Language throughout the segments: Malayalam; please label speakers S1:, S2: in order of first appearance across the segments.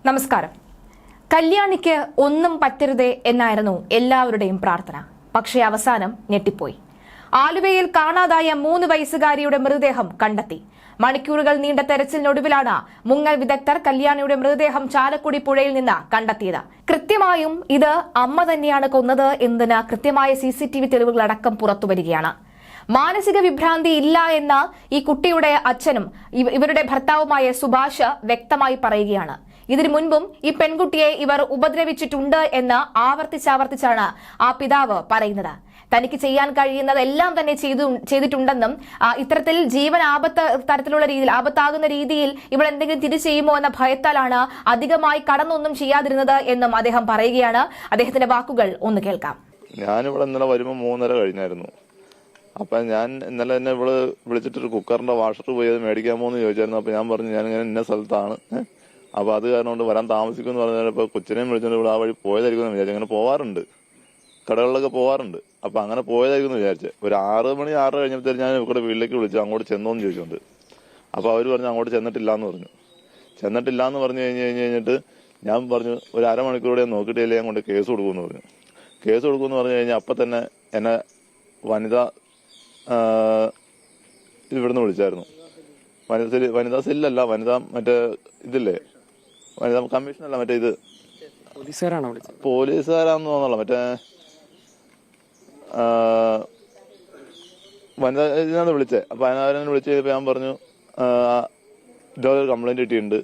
S1: നമസ്കാരം. കല്യാണിക്ക് ഒന്നും പറ്റരുതേ എന്നായിരുന്നു എല്ലാവരുടെയും പ്രാർത്ഥന. പക്ഷേ അവസാനം ഞെട്ടിപ്പോയി. ആലുവയിൽ കാണാതായ 3 വയസ്സുകാരിയുടെ മൃതദേഹം കണ്ടെത്തി. മണിക്കൂറുകൾ നീണ്ട തെരച്ചിലിനൊടുവിലാണ് മുങ്ങൽ വിദഗ്ധർ കല്യാണിയുടെ മൃതദേഹം ചാലക്കുടി പുഴയിൽ നിന്ന് കണ്ടെത്തിയത്. കൃത്യമായും ഇത് അമ്മ തന്നെയാണ് കൊന്നത് എന്നതിന് കൃത്യമായ CCTV തെളിവുകളടക്കം പുറത്തുവരികയാണ്. മാനസിക വിഭ്രാന്തി ഇല്ല എന്ന ഈ കുട്ടിയുടെ അച്ഛനും ഇവരുടെ ഭർത്താവുമായ സുഭാഷ് വ്യക്തമായി പറയുകയാണ്. ഇതിനു മുൻപും ഈ പെൺകുട്ടിയെ ഇവർ ഉപദ്രവിച്ചിട്ടുണ്ട് എന്ന് ആവർത്തിച്ചാണ് ആ പിതാവ് പറയുന്നത്. തനിക്ക് ചെയ്യാൻ കഴിയുന്നതെല്ലാം തന്നെ ചെയ്തിട്ടുണ്ടെന്നും ഇത്തരത്തിൽ ജീവൻ ആപത്താകുന്ന രീതിയിൽ ഇവൾ എന്തെങ്കിലും തിരിച്ചു ചെയ്യുമോ എന്ന ഭയത്താലാണ് അധികമായി കടന്നൊന്നും ചെയ്യാതിരുന്നത് എന്നും അദ്ദേഹം പറയുകയാണ്. അദ്ദേഹത്തിന്റെ വാക്കുകൾ ഒന്ന് കേൾക്കാം.
S2: ഞാനിവിടെ ഇന്നലെ വരുമ്പോൾ 3:30 കഴിഞ്ഞായിരുന്നു. അപ്പൊ ഞാൻ ഇന്നലെ എന്നെ ഇവള് വിളിച്ചിട്ടൊരു കുക്കറിന്റെ വാഷർ പോയി അത് മേടിക്കാമോ എന്ന് ചോദിച്ചായിരുന്നു. അപ്പൊ ഞാൻ പറഞ്ഞു ഞാനിങ്ങനെ ഇന്ന സ്ഥലത്താണ്, അപ്പൊ അത് കാരണം കൊണ്ട് വരാൻ താമസിക്കുമെന്ന് പറഞ്ഞപ്പോ കൊച്ചിനെയും വിളിച്ചോണ്ട് ഇവിടെ ആ വഴി പോയതായിരിക്കും വിചാരിച്ചു. അങ്ങനെ പോവാറുണ്ട്, കടകളിലൊക്കെ പോവാറുണ്ട്. അപ്പൊ അങ്ങനെ പോയതായിരിക്കും വിചാരിച്ചു. ഒരു 6 മണി 6 കഴിഞ്ഞപ്പോഴത്തേക്ക് ഞാൻ ഇവിടെ വീട്ടിലേക്ക് വിളിച്ചു, അങ്ങോട്ട് ചെന്നോന്ന് ചോദിച്ചോണ്ട്. അപ്പൊ അവര് പറഞ്ഞു അങ്ങോട്ട് ചെന്നിട്ടില്ല എന്ന് പറഞ്ഞു. ചെന്നിട്ടില്ല എന്ന് പറഞ്ഞു കഴിഞ്ഞിട്ട് ഞാൻ പറഞ്ഞു ഒരു അരമണിക്കൂടെ നോക്കിയിട്ടില്ലേ ഞാൻ കൊണ്ട് കേസ് കൊടുക്കുമെന്ന് പറഞ്ഞു. കേസ് കൊടുക്കുമെന്ന് പറഞ്ഞു കഴിഞ്ഞാൽ അപ്പൊ തന്നെ എന്നെ വനിതാ ഇവിടുന്ന് വിളിച്ചായിരുന്നു. വനിതാ സെല്ലല്ല, വനിതാ മറ്റേ ഇതില്ലേ, വനിതാ കമ്മീഷനല്ല, മറ്റേ ഇത് പോലീസുകാരാന്ന് തോന്നല്ല, മറ്റേ വനിതാ ഇതിനാണ് വിളിച്ചത്. അപ്പൊ അതിനെ വിളിച്ച് കഴിഞ്ഞപ്പോ ഞാൻ പറഞ്ഞു ഇതുപോലെ കംപ്ലൈന്റ് കിട്ടിയിട്ടുണ്ട്,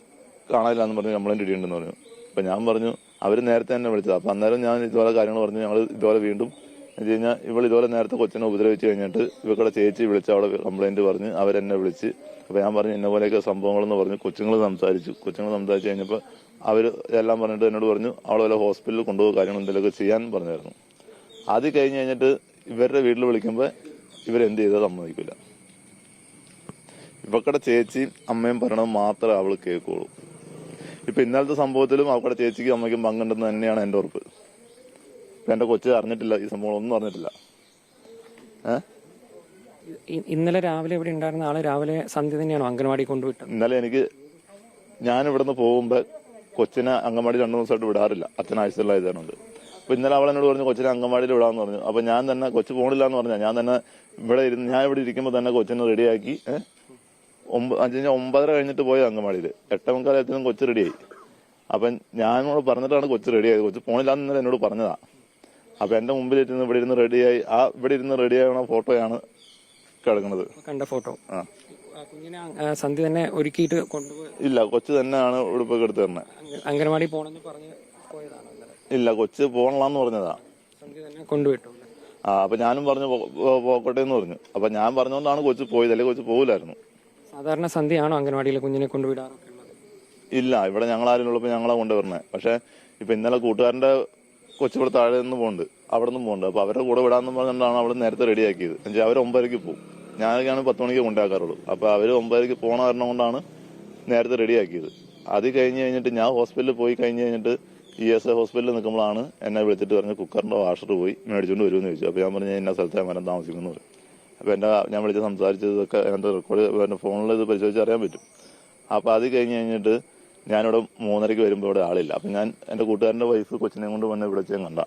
S2: കാണാനില്ലാന്ന് പറഞ്ഞു, കംപ്ലൈന്റ് കിട്ടിയിട്ടുണ്ടെന്ന് പറഞ്ഞു. അപ്പൊ ഞാൻ പറഞ്ഞു അവര് നേരത്തെ തന്നെ വിളിച്ചത്. അപ്പൊ അന്നേരം ഞാൻ ഇതുപോലെ കാര്യങ്ങൾ പറഞ്ഞു. ഞങ്ങൾ ഇതുപോലെ വീണ്ടും എന്ന് വെച്ച് കഴിഞ്ഞാൽ ഇവൾ ഇതുപോലെ നേരത്തെ കൊച്ചിനെ ഉപദ്രവിച്ചു കഴിഞ്ഞിട്ട് ഇവരുടെ ചേച്ചി വിളിച്ച് അവിടെ കംപ്ലൈന്റ് പറഞ്ഞ് അവരെന്നെ വിളിച്ച്. അപ്പൊ ഞാൻ പറഞ്ഞു ഇന്ന പോലെയൊക്കെ സംഭവങ്ങളെന്ന് പറഞ്ഞു. കൊച്ചുങ്ങൾ സംസാരിച്ചു കഴിഞ്ഞപ്പോൾ അവര് എല്ലാം പറഞ്ഞിട്ട് എന്നോട് പറഞ്ഞു അവളെ വല്ല ഹോസ്പിറ്റലിൽ കൊണ്ടുപോകുക കാര്യങ്ങൾ എന്തെങ്കിലുമൊക്കെ ചെയ്യാൻ പറഞ്ഞായിരുന്നു. അത് കഴിഞ്ഞ് കഴിഞ്ഞിട്ട് ഇവരുടെ വീട്ടിൽ വിളിക്കുമ്പോൾ ഇവരെന്ത് ചെയ്താൽ സമ്മതിക്കില്ല. ഇവക്കടെ ചേച്ചിയും അമ്മയും പറയണത് മാത്രമേ അവള് കേൾക്കുള്ളൂ. ഇപ്പൊ ഇന്നലത്തെ സംഭവത്തിലും അവക്കടെ ചേച്ചിക്കും അമ്മയ്ക്കും പങ്കുണ്ടെന്ന് തന്നെയാണ് എന്റെ ഉറപ്പ്. എന്റെ കൊച്ചു അറിഞ്ഞിട്ടില്ല, ഈ സംഭവം ഒന്നും അറിഞ്ഞിട്ടില്ല.
S3: ഇന്നലെ രാവിലെ ഇവിടെ ഉണ്ടായിരുന്ന ആള് രാവിലെ സന്ധ്യ തന്നെയാണോ അംഗൻവാടി കൊണ്ടുവിട്ടത്?
S2: ഇന്നലെ ഞാൻ ഇവിടുന്ന് പോകുമ്പോ കൊച്ചിനെ അംഗൻവാടി 2 ദിവസമായിട്ട് വിടാറില്ല, അച്ഛൻ ആഴ്ചയിലായതുകൊണ്ട്. അപ്പൊ ഇന്നലെ അവൾ എന്നോട് പറഞ്ഞു കൊച്ചിനെ അംഗൻവാടിയിൽ വിടാന്ന് പറഞ്ഞു. അപ്പൊ ഞാൻ തന്നെ കൊച്ചു പോണില്ല എന്ന് പറഞ്ഞാൽ ഞാൻ തന്നെ ഞാൻ ഇവിടെ ഇരിക്കുമ്പോ തന്നെ കൊച്ചിനെ റെഡിയാക്കി 9:30 കഴിഞ്ഞിട്ട് പോയത് അംഗൻവാടിയിൽ. 8:45 കൊച്ചു റെഡിയായി. അപ്പൊ ഞാനോട് പറഞ്ഞിട്ടാണ് കൊച്ചു റെഡിയായത്. കൊച്ചു പോണില്ലാന്ന് ഇന്നലെ എന്നോട് പറഞ്ഞതാ. അപ്പൊ എന്റെ മുമ്പിൽ ഇവിടെ ഇരുന്ന് റെഡിയായി, ഇവിടെ ഇരുന്ന് റെഡിയാവുന്ന ഫോട്ടോയാണ് കിടക്കുന്നത്.
S3: കണ്ട ഫോട്ടോ. കുഞ്ഞിനെ സന്ധ്യ തന്നെ ഒരുക്കിയിട്ട് കൊണ്ടുപോയി? ഇല്ല,
S2: കൊച്ചു തന്നെയാണ് ഉടുപ്പൊക്കെ എടുത്ത് തരുന്നത്.
S3: അംഗൻവാടി പോണെന്ന് പറഞ്ഞ് പോയതാണോ?
S2: ഇല്ല, കൊച്ചു പോകണമെന്ന് പറഞ്ഞതാ.
S3: സന്ധ്യ തന്നെ കൊണ്ടുവിട്ടു.
S2: അപ്പൊ ഞാനും പറഞ്ഞു പോക്കട്ടെ എന്ന് പറഞ്ഞു. അപ്പൊ ഞാൻ പറഞ്ഞുകൊണ്ടാണ് കൊച്ചു പോയത്, അല്ലെങ്കിൽ കൊച്ചു പോകില്ലായിരുന്നു.
S3: സാധാരണ സന്ധ്യയാണോ അംഗൻവാടിയിൽ കുഞ്ഞിനെ കൊണ്ടുവിടാറൊക്കെ ഉള്ളത്?
S2: ഇല്ല, ഇവിടെ ഞങ്ങളാരും ഉള്ളപ്പോ ഞങ്ങളാ കൊണ്ടുവരണേ. പക്ഷെ ഇപ്പൊ ഇന്നലെ കൂട്ടുകാരന്റെ കൊച്ചു ഇവിടെ താഴെ നിന്ന് പോകുന്നുണ്ട്, അവിടെ നിന്നും പോകുന്നുണ്ട്. അപ്പൊ അവരുടെ കൂടെ വിടാന്ന് പറഞ്ഞിട്ടാണ് അവിടെ നേരത്തെ റെഡിയാക്കിയത്. എന്നുവെച്ചാൽ അവർ 9:30 പോകും, ഞാനൊക്കെയാണ് 10 മണിക്ക് കൊണ്ടാക്കാറുള്ളൂ. അപ്പൊ അവര് 9:30 പോണ കാരണം കൊണ്ടാണ് നേരത്തെ റെഡിയാക്കിയത്. അത് കഴിഞ്ഞിട്ട് ഞാൻ ഹോസ്പിറ്റലിൽ പോയി കഴിഞ്ഞിട്ട് ESI ഹോസ്പിറ്റലിൽ നിൽക്കുമ്പോഴാണ് എന്നെ വിളിച്ചിട്ട് പറഞ്ഞ് കുക്കറിന്റെ വാഷർ പോയി മേടിച്ചുകൊണ്ട് വരുമെന്ന് ചോദിച്ചു. അപ്പൊ ഞാൻ പറഞ്ഞു ഇന്ന സ്ഥലത്ത് ഞാൻ വരാൻ താമസിക്കുന്നു. അപ്പൊ ഞാൻ വിളിച്ച് സംസാരിച്ചതൊക്കെ എന്റെ റെക്കോർഡ് ഫോണിൽ ഇത് പരിശോധിച്ച് അറിയാൻ പറ്റും. അപ്പൊ അത് കഴിഞ്ഞിട്ട് ഞാനിവിടെ 3:30 വരുമ്പോൾ ഇവിടെ ആളില്ല. അപ്പൊ ഞാൻ എന്റെ കൂട്ടുകാരന്റെ വൈഫ് കൊച്ചിനെ കൊണ്ട് വന്ന് വിളിച്ച് കണ്ട.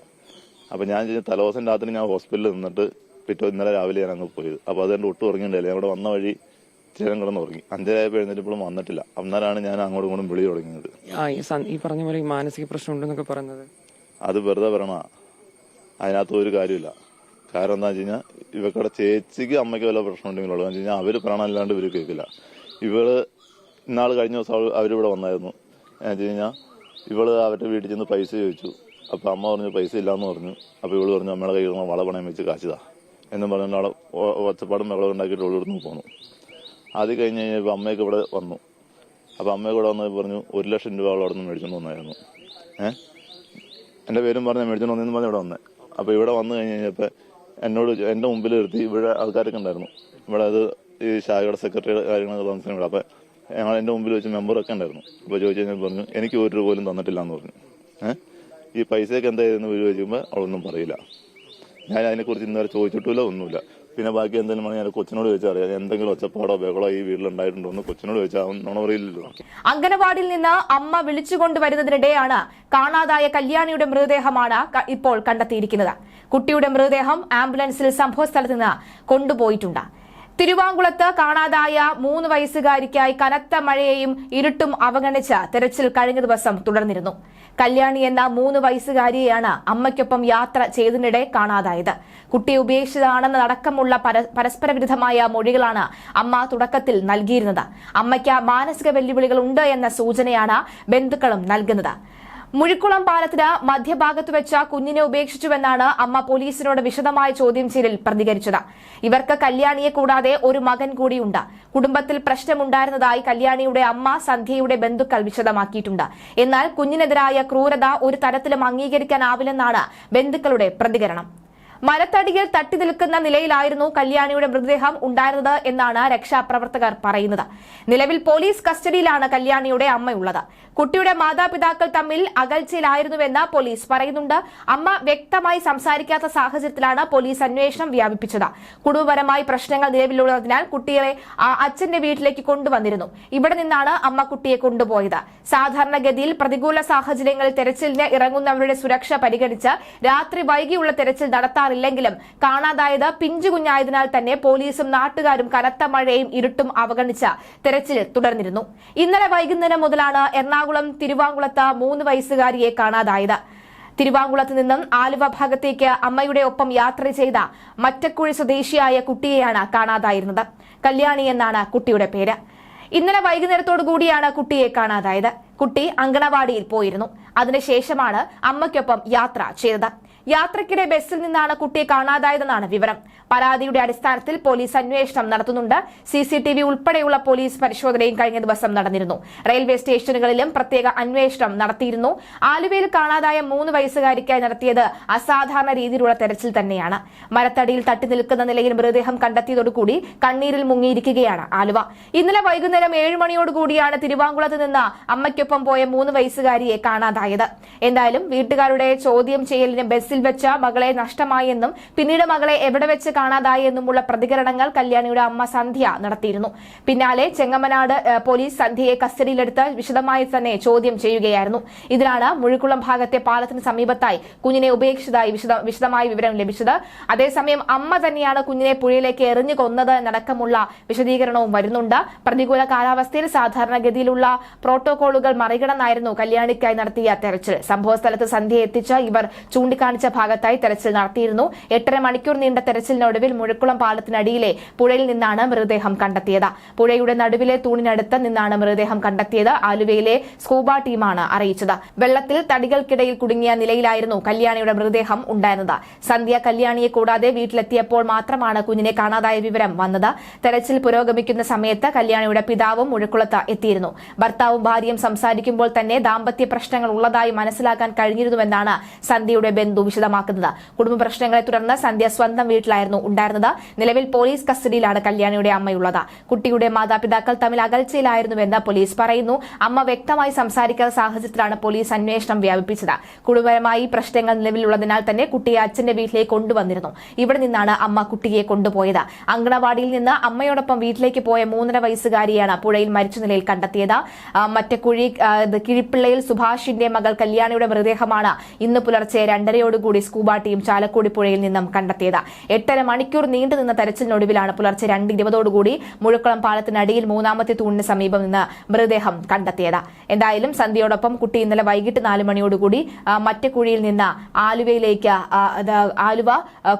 S2: അപ്പൊ ഞാൻ തലേദിവസം രാത്രി ഞാൻ ഹോസ്പിറ്റലിൽ നിന്നിട്ട് ഇന്നലെ രാവിലെ ഞാൻ അങ്ങ് പോയത്. അപ്പൊ അത് എന്റെ ഒട്ടും ഉറങ്ങിയിട്ടില്ല. ഞാൻ ഇവിടെ വന്ന വഴി ചേരം കിടന്ന് ഉറങ്ങി. 5:30 എഴുന്നേറ്റപ്പോഴും വന്നിട്ടില്ല. അന്നേരമാണ് ഞാൻ അങ്ങോട്ടും ഇങ്ങോട്ടും വിളി തുടങ്ങിയത്.
S3: ഈ പറഞ്ഞ പോലെ മാനസിക പ്രശ്നം ഉണ്ടെന്നൊക്കെ പറയുന്നത്
S2: അത് വെറുതെ പറയണ, അതിനകത്ത് ഒരു കാര്യമില്ല. കാരണം എന്താ വെച്ച് കഴിഞ്ഞാൽ ഇവക്കടെ ചേച്ചിക്ക് അമ്മയ്ക്ക് വല്ല പ്രശ്നം ഉണ്ടെങ്കിലുള്ളൂ. എന്ന് വെച്ച് കഴിഞ്ഞാൽ അവര് പറയണല്ലാണ്ട് ഇവര് കേൾക്കില്ല. ഇന്നാള് കഴിഞ്ഞ ദിവസം അവരിവിടെ വന്നായിരുന്നു. എന്ന് വെച്ച് കഴിഞ്ഞാൽ ഇവള് അവരുടെ വീട്ടിൽ ചെന്ന് പൈസ ചോദിച്ചു. അപ്പൊ അമ്മ പറഞ്ഞു പൈസ ഇല്ലാന്ന് പറഞ്ഞു. അപ്പൊ ഇവള് പറഞ്ഞു അമ്മയുടെ കയ്യിൽ വള പണയം വെച്ച് കാശിതാ എന്നും പറഞ്ഞിട്ട് അവളെ ഒച്ചപ്പാടും വെള്ളം ഉണ്ടാക്കിയിട്ട് ഇവള് ഇവിടുന്ന് പോന്നു. അത് കഴിഞ്ഞ് കഴിഞ്ഞപ്പോ അമ്മയൊക്കെ ഇവിടെ വന്നു. അപ്പൊ അമ്മയൊക്കെ ഇവിടെ വന്ന് പറഞ്ഞു 1 ലക്ഷം രൂപ അവൾ അവിടെ നിന്ന് മേടിച്ചോണ്ട് വന്നായിരുന്നു. എന്റെ പേരും പറഞ്ഞ മേടിച്ചോണ്ട് വന്നെന്ന് പറഞ്ഞ് ഇവിടെ വന്നേ. അപ്പൊ ഇവിടെ വന്നു കഴിഞ്ഞപ്പോ എന്റെ മുമ്പിൽ നിർത്തി ഇവിടെ ആൾക്കാരൊക്കെ ഉണ്ടായിരുന്നു. ഇവിടെ അത് ഈ ശാഖയുടെ സെക്രട്ടറി കാര്യങ്ങളൊക്കെ താമസിക്കുന്നത്. അപ്പൊ ഞങ്ങൾ എന്റെ മുമ്പിൽ വെച്ച് മെമ്പറൊക്കെ ഉണ്ടായിരുന്നു. അപ്പൊ ചോദിച്ചു കഴിഞ്ഞാൽ പറഞ്ഞു എനിക്ക് 1 രൂപ പോലും തന്നിട്ടില്ല എന്ന് പറഞ്ഞു. ഈ പൈസയൊക്കെ എന്താ ചെയ്തെന്ന് ചോദിക്കുമ്പോൾ അവളൊന്നും പറയില്ല. ഞാൻ അതിനെക്കുറിച്ച് ഇന്നുവരെ ചോദിച്ചിട്ടില്ല, ഒന്നുമില്ല. പിന്നെ ബാക്കി എന്തെങ്കിലും വേണമെങ്കിൽ ഞാൻ കൊച്ചിനോട് ചോദിച്ചാൽ അറിയാം. എന്തെങ്കിലും ഒച്ചപ്പാടോ ബഹളോ ഈ വീട്ടിലുണ്ടായിട്ടുണ്ടോ എന്ന് കൊച്ചിനോട് ചോദിച്ചാൽ അവൻ നുണ പറയില്ലല്ലോ.
S1: അംഗനവാടിയിൽ നിന്ന് അമ്മ വിളിച്ചുകൊണ്ടുവരുന്നതിനിടെയാണ് കാണാതായ കല്യാണിയുടെ മൃതദേഹമാണ് ഇപ്പോൾ കണ്ടെത്തിയിരിക്കുന്നത്. കുട്ടിയുടെ മൃതദേഹം ആംബുലൻസിൽ സംഭവസ്ഥലത്ത് നിന്ന് കൊണ്ടുപോയിട്ടുണ്ട്. തിരുവാങ്കുളത്ത് കാണാതായ 3 വയസ്സുകാരിക്കായി കനത്ത മഴയെയും ഇരുട്ടും അവഗണിച്ച് തെരച്ചിൽ കഴിഞ്ഞ ദിവസം തുടർന്നിരുന്നു. കല്യാണി എന്ന 3 വയസ്സുകാരിയെയാണ് അമ്മയ്ക്കൊപ്പം യാത്ര ചെയ്തതിനിടെ കാണാതായത്. കുട്ടിയെ ഉപേക്ഷിച്ചതാണെന്നതടക്കമുള്ള പരസ്പര വിരുദ്ധമായ മൊഴികളാണ് അമ്മ തുടക്കത്തിൽ നൽകിയിരുന്നത്. അമ്മയ്ക്ക് മാനസിക വെല്ലുവിളികൾ ഉണ്ട് എന്ന സൂചനയാണ് ബന്ധുക്കളും നൽകുന്നത്. മുഴിക്കുളം പാലത്തിന് മധ്യഭാഗത്ത് വെച്ച കുഞ്ഞിനെ ഉപേക്ഷിച്ചുവെന്നാണ് അമ്മ പോലീസിനോട് വിശദമായ ചോദ്യം ചെയ്യലിൽ പ്രതികരിച്ചത്. ഇവർക്ക് കല്യാണിയെ കൂടാതെ ഒരു മകൻ കൂടിയുണ്ട്. കുടുംബത്തിൽ പ്രശ്നമുണ്ടായിരുന്നതായി കല്യാണിയുടെ അമ്മ സന്ധ്യയുടെ ബന്ധുക്കൾ വിശദമാക്കിയിട്ടുണ്ട്. എന്നാൽ കുഞ്ഞിനെതിരായ ക്രൂരത ഒരു തരത്തിലും അംഗീകരിക്കാനാവില്ലെന്നാണ് ബന്ധുക്കളുടെ പ്രതികരണം. മരത്തടിയിൽ തട്ടി നിൽക്കുന്ന നിലയിലായിരുന്നു കല്യാണിയുടെ മൃതദേഹം ഉണ്ടായിരുന്നത് എന്നാണ് രക്ഷാപ്രവർത്തകർ പറയുന്നത്. നിലവിൽ പോലീസ് കസ്റ്റഡിയിലാണ് കല്യാണിയുടെ അമ്മയുള്ളത്. കുട്ടിയുടെ മാതാപിതാക്കൾ തമ്മിൽ അകൽച്ചയിലായിരുന്നുവെന്ന് പോലീസ് പറയുന്നുണ്ട്. അമ്മ വ്യക്തമായി സംസാരിക്കാത്ത സാഹചര്യത്തിലാണ് പോലീസ് അന്വേഷണം വ്യാപിപ്പിച്ചത്. കുടുംബപരമായി പ്രശ്നങ്ങൾ നിലവിലുള്ളതിനാൽ കുട്ടിയെ അച്ഛന്റെ വീട്ടിലേക്ക് കൊണ്ടുവന്നിരുന്നു. ഇവിടെ നിന്നാണ് അമ്മ കുട്ടിയെ കൊണ്ടുപോയത്. സാധാരണഗതിയിൽ പ്രതികൂല സാഹചര്യങ്ങളിൽ തെരച്ചിലിന് ഇറങ്ങുന്നവരുടെ സുരക്ഷ പരിഗണിച്ച് രാത്രി വൈകിയുള്ള തെരച്ചിൽ നടത്താറില്ലെങ്കിലും കാണാതായത് പിഞ്ചുകുഞ്ഞായതിനാൽ തന്നെ പോലീസും നാട്ടുകാരും കനത്ത മഴയും ഇരുട്ടും അവഗണിച്ച് തെരച്ചിൽ തുടർന്നിരുന്നു. ഇന്നലെ വൈകുന്നേരം മുതലാണ് എറണാകുളം തിരുവാങ്കുളത്ത് 3 വയസ്സുകാരിയെ കാണാതായത്. തിരുവാങ്കുളത്ത് നിന്നും ആലുവ ഭാഗത്തേക്ക് അമ്മയുടെ ഒപ്പം യാത്ര ചെയ്ത മറ്റക്കുഴി സ്വദേശിയായ കുട്ടിയെയാണ് കാണാതായിരുന്നത്. കല്യാണി എന്നാണ് കുട്ടിയുടെ പേര്. ഇന്നലെ വൈകുന്നേരത്തോടു കൂടിയാണ് കുട്ടിയെ കാണാതായത്. കുട്ടി അങ്കണവാടിയിൽ പോയിരുന്നു. അതിനുശേഷമാണ് അമ്മയ്ക്കൊപ്പം യാത്ര ചെയ്തത്. യാത്രയ്ക്കിടെ ബസ്സിൽ നിന്നാണ് കുട്ടിയെ കാണാതായതെന്നാണ് വിവരം. പരാതിയുടെ അടിസ്ഥാനത്തിൽ പോലീസ് അന്വേഷണം നടത്തുന്നുണ്ട്. CCTV ഉൾപ്പെടെയുള്ള പോലീസ് പരിശോധനയും കഴിഞ്ഞ ദിവസം നടന്നിരുന്നു. റെയിൽവേ സ്റ്റേഷനുകളിലും പ്രത്യേക അന്വേഷണം നടത്തിയിരുന്നു. ആലുവയിൽ കാണാതായ 3 വയസ്സുകാരിക്കായി നടത്തിയത് അസാധാരണ രീതിയിലുള്ള തെരച്ചിൽ തന്നെയാണ്. മരത്തടിയിൽ തട്ടി നിൽക്കുന്ന നിലയിൽ മൃതദേഹം കണ്ടെത്തിയതോടുകൂടി കണ്ണീരിൽ മുങ്ങിയിരിക്കുകയാണ് ആലുവ. ഇന്നലെ വൈകുന്നേരം 7 മണിയോടുകൂടിയാണ് തിരുവാങ്കുളത്ത് നിന്ന് അമ്മയ്ക്കൊപ്പം പോയ 3 വയസ്സുകാരിയെ കാണാതായത്. എന്തായാലും വീട്ടുകാരുടെ ചോദ്യം ചെയ്യലിന് ബസ്സിൽ വെച്ച് മകളെ നഷ്ടമായി എന്നും പിന്നീട് മകളെ എവിടെ വെച്ച് കാണാതായി എന്നുമുള്ള പ്രതികരണങ്ങൾ കല്യാണിയുടെ അമ്മ സന്ധ്യ നടത്തിയിരുന്നു. പിന്നാലെ ചെങ്ങമനാട് പോലീസ് സന്ധ്യയെ കസ്റ്റഡിയിലെടുത്ത് വിശദമായി തന്നെ ചോദ്യം ചെയ്യുകയായിരുന്നു. ഇതിലാണ് മുഴിക്കുളം ഭാഗത്തെ പാലത്തിന് സമീപത്തായി കുഞ്ഞിനെ ഉപേക്ഷിച്ചതായി വിശദമായ വിവരം ലഭിച്ചത്. അതേസമയം അമ്മ തന്നെയാണ് കുഞ്ഞിനെ പുഴയിലേക്ക് എറിഞ്ഞു കൊന്നത് എന്നടക്കമുള്ള വിശദീകരണവും വരുന്നുണ്ട്. പ്രതികൂല കാലാവസ്ഥയിൽ സാധാരണഗതിയിലുള്ള പ്രോട്ടോകോളുകൾ മറികടന്നായിരുന്നു കല്യാണിക്കായി നടത്തിയ തെരച്ചിൽ. സംഭവസ്ഥലത്ത് സന്ധ്യയെ എത്തിച്ച് ഇവർ ചൂണ്ടിക്കാണിച്ച ഭാഗത്തായി തെരച്ചിൽ നടത്തിയിരുന്നു. 8.5 മണിക്കൂർ നീണ്ട തെരച്ചിലിനൊടുവിൽ മുഴക്കുളം പാലത്തിനടിയിലെ പുഴയിൽ നിന്നാണ് മൃതദേഹം കണ്ടെത്തിയത്. പുഴയുടെ നടുവിലെ തൂണിനടുത്ത് നിന്നാണ് മൃതദേഹം കണ്ടെത്തിയത്. ആലുവയിലെ സ്കൂബ ടീമാണ് അറിയിച്ചത്. വെള്ളത്തിൽ തടികൾക്കിടയിൽ കുടുങ്ങിയ നിലയിലായിരുന്നു കല്യാണിയുടെ മൃതദേഹം ഉണ്ടായിരുന്നത്. സന്ധ്യ കല്യാണിയെ കൂടാതെ വീട്ടിലെത്തിയപ്പോൾ മാത്രമാണ് കുഞ്ഞിനെ കാണാതായ വിവരം വന്നത്. തെരച്ചിൽ പുരോഗമിക്കുന്ന സമയത്ത് കല്യാണിയുടെ പിതാവും മുഴക്കുളത്ത് എത്തിയിരുന്നു. ഭർത്താവും ഭാര്യയും സംസാരിക്കുമ്പോൾ തന്നെ ദാമ്പത്യ പ്രശ്നങ്ങൾ ഉള്ളതായി മനസ്സിലാക്കാൻ കഴിഞ്ഞിരുന്നുവെന്നാണ് സന്ധ്യയുടെ ബന്ധു വിശദമാക്കുന്നത്. കുടുംബ പ്രശ്നങ്ങളെ തുടർന്ന് സന്ധ്യ സ്വന്തം വീട്ടിലായിരുന്നു ഉണ്ടായിരുന്നത്. നിലവിൽ പോലീസ് കസ്റ്റഡിയിലാണ് കല്യാണിയുടെ അമ്മയുള്ളത്. കുട്ടിയുടെ മാതാപിതാക്കൾ തമ്മിൽ അകൽച്ചയിലായിരുന്നുവെന്ന് പോലീസ് പറയുന്നു. അമ്മ വ്യക്തമായി സംസാരിക്കാത്ത സാഹചര്യത്തിലാണ് പോലീസ് അന്വേഷണം വ്യാപിപ്പിച്ചത്. കുടുംബപരമായി പ്രശ്നങ്ങൾ നിലവിലുള്ളതിനാൽ തന്നെ കുട്ടിയെ അച്ഛന്റെ വീട്ടിലേക്ക് കൊണ്ടുവന്നിരുന്നു. ഇവിടെ നിന്നാണ് അമ്മ കുട്ടിയെ കൊണ്ടുപോയത്. അങ്കണവാടിയിൽ നിന്ന് അമ്മയോടൊപ്പം വീട്ടിലേക്ക് പോയ 3.5 വയസ്സുകാരിയാണ് പുഴയിൽ മരിച്ച നിലയിൽ കണ്ടെത്തിയത്. മറ്റക്കുഴി കിഴിപ്പിള്ളയിൽ സുഭാഷിന്റെ മകൾ കല്യാണിയുടെ മൃതദേഹമാണ് ഇന്ന് പുലർച്ചെ 2:30 സ്കൂബ ടീം ചാലക്കുടി പുഴയിൽ നിന്നും കണ്ടെത്തിയത്. 8.5 മണിക്കൂർ നീണ്ടുനിന്ന തെരച്ചിലിനൊടുവിലാണ് പുലർച്ചെ 2:20 മുഴക്കുളം പാലത്തിനടിയിൽ 3ാമത്തെ തൂണിന് സമീപം നിന്ന് മൃതദേഹം കണ്ടെത്തിയത്. എന്തായാലും സന്ധ്യയോടൊപ്പം കുട്ടി ഇന്നലെ വൈകിട്ട് 4 മണിയോടുകൂടി മറ്റക്കുഴിയിൽ നിന്ന് ആലുവയിലേക്ക് ആലുവ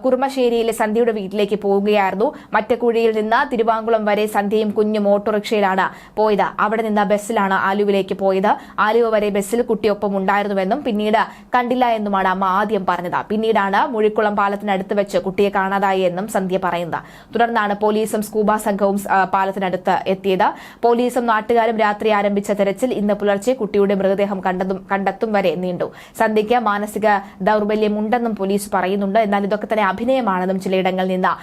S1: കുറുമശ്ശേരിയിലെ സന്ധ്യയുടെ വീട്ടിലേക്ക് പോവുകയായിരുന്നു. മറ്റക്കുഴിയിൽ നിന്ന് തിരുവാങ്കുളം വരെ സന്ധ്യയും കുഞ്ഞും ഓട്ടോറിക്ഷയിലാണ് പോയത്. അവിടെ നിന്ന് ബസ്സിലാണ് ആലുവയിലേക്ക് പോയത്. ആലുവ വരെ ബസ്സിൽ കുട്ടിയൊപ്പം ഉണ്ടായിരുന്നുവെന്നും പിന്നീട് കണ്ടില്ല എന്നുമാണ് അമ്മ ആദ്യം പറഞ്ഞത്. പിന്നീടാണ് മുഴിക്കുളം പാലത്തിനടുത്ത് വെച്ച് കുട്ടിയെ കാണാതായി എന്നും സന്ധ്യ പറയുന്നത്. തുടർന്നാണ് പോലീസും സ്കൂബ സംഘവും പാലത്തിനടുത്ത് എത്തിയത്. പോലീസും നാട്ടുകാരും രാത്രി ആരംഭിച്ച തെരച്ചിൽ ഇന്ന് പുലർച്ചെ കുട്ടിയുടെ മൃതദേഹം കണ്ടെത്തും വരെ നീണ്ടു. സന്ധ്യയ്ക്ക് മാനസിക ദൌർബല്യമുണ്ടെന്നും പോലീസ് പറയുന്നുണ്ട്. എന്നാൽ ഇതൊക്കെ തന്നെ അഭിനയമാണെന്നും ചിലയിടങ്ങളിൽ നിന്ന്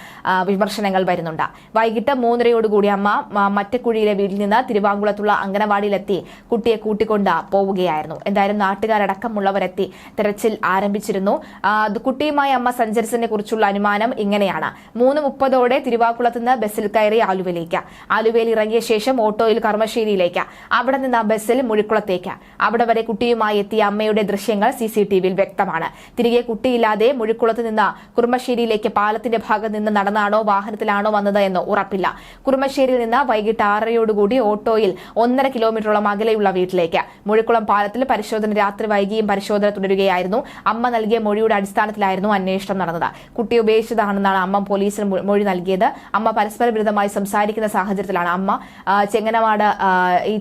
S1: വിമർശനങ്ങൾ വരുന്നുണ്ട്. വൈകിട്ട് 3:30 അമ്മ മറ്റക്കുഴിയിലെ വീട്ടിൽ നിന്ന് തിരുവാങ്കുളത്തുള്ള അംഗനവാടിയിലെത്തി കുട്ടിയെ കൂട്ടിക്കൊണ്ട് പോവുകയായിരുന്നു. എന്തായാലും നാട്ടുകാരടക്കമുള്ളവരെത്തി തെരച്ചിൽ ആരംഭിച്ചിരുന്നു. കുട്ടിയുമായി അമ്മ സഞ്ചരിച്ചതിനെ കുറിച്ചുള്ള അനുമാനം ഇങ്ങനെയാണ്. 3:30 തിരുവാക്കുളത്ത് നിന്ന് ബസ്സിൽ കയറി ആലുവയിലേക്ക്, ആലുവയിൽ ഇറങ്ങിയ ശേഷം ഓട്ടോയിൽ കർമ്മശ്ശേരിയിലേക്ക്, അവിടെ നിന്ന് ബസ്സിൽ മുഴിക്കുളത്തേക്ക്, അവിടെ വരെ കുട്ടിയുമായി എത്തിയ അമ്മയുടെ ദൃശ്യങ്ങൾ CCTVയിൽ വ്യക്തമാണ്. തിരികെ കുട്ടിയില്ലാതെ മുഴിക്കുളത്ത് നിന്ന് കുറുമശ്ശേരിയിലേക്ക് പാലത്തിന്റെ ഭാഗത്ത് നിന്ന് നടന്നാണോ വാഹനത്തിലാണോ വന്നത് എന്ന് ഉറപ്പില്ല. കുറുമശ്ശേരിയിൽ നിന്ന് വൈകിട്ട് 6:30 ഓട്ടോയിൽ 1.5 കിലോമീറ്ററോളം അകലെയുള്ള വീട്ടിലേക്ക്. മുഴിക്കുളം പാലത്തിൽ പരിശോധന രാത്രി വൈകിയും പരിശോധന തുടരുകയായിരുന്നു. അമ്മ നൽകിയ മൊഴിയുടെ അടിസ്ഥാനത്തിലായിരുന്നു അന്വേഷണം നടന്നത്. കുട്ടിയെ ഉപേക്ഷിച്ചതാണെന്നാണ് അമ്മ പോലീസിന് മൊഴി നൽകിയത്. അമ്മ പരസ്പര വിരുദ്ധമായി സംസാരിക്കുന്ന സാഹചര്യത്തിലാണ് അമ്മ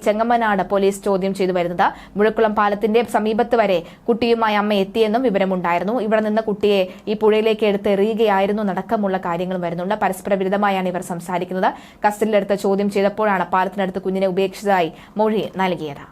S1: ചെങ്ങമ്മനാട് പോലീസ് ചോദ്യം ചെയ്തു വരുന്നത്. മുഴക്കുളം പാലത്തിന്റെ സമീപത്ത് വരെ കുട്ടിയുമായി അമ്മ എത്തിയെന്നും വിവരമുണ്ടായിരുന്നു. ഇവിടെ നിന്ന് കുട്ടിയെ ഈ പുഴയിലേക്ക് എടുത്ത് എറിയുകയായിരുന്നു നടക്കമുള്ള കാര്യങ്ങളും വരുന്നുണ്ട്. പരസ്പര വിരുദ്ധമായാണ് ഇവർ സംസാരിക്കുന്നത്. കസ്റ്റഡിയിലെടുത്ത് ചോദ്യം ചെയ്തപ്പോഴാണ് പാലത്തിനടുത്ത് കുഞ്ഞിനെ ഉപേക്ഷിച്ചതായി മൊഴി നൽകിയത്.